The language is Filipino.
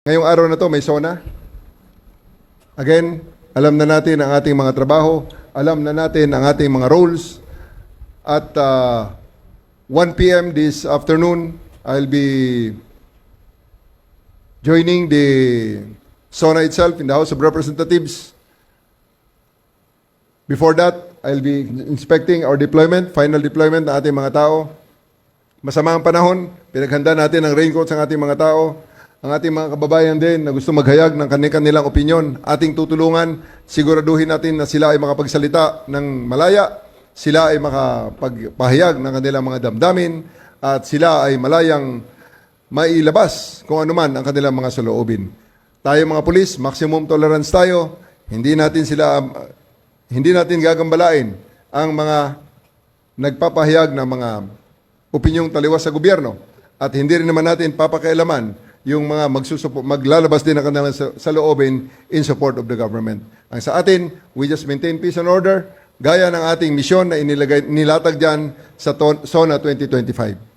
Ngayong araw na to may SONA. Again, alam na natin ang ating mga trabaho, alam na natin ang ating mga roles. At 1 p.m. this afternoon, I'll be joining the SONA itself in the House of Representatives. Before that, I'll be inspecting our deployment, final deployment ng ating mga tao. Masama ang panahon, pinaghanda natin ang raincoats ng ating mga tao. Ang ating mga kababayan din na gusto maghayag ng kanilang opinyon, ating tutulungan, siguraduhin natin na sila ay makapagsalita ng malaya, sila ay makapagpahayag ng kanilang mga damdamin, at sila ay malayang mailabas kung ano man ang kanilang mga saloobin. Tayo mga pulis, maximum tolerance tayo, hindi natin gagambalain ang mga nagpapahayag ng mga opinyong taliwas sa gobyerno, at hindi rin naman natin papakialaman yung mga maglalabas din ng kanilang saloobin in support of the government. Ang sa atin, we just maintain peace and order, gaya ng ating misyon na nilatag dyan sa SONA 2025.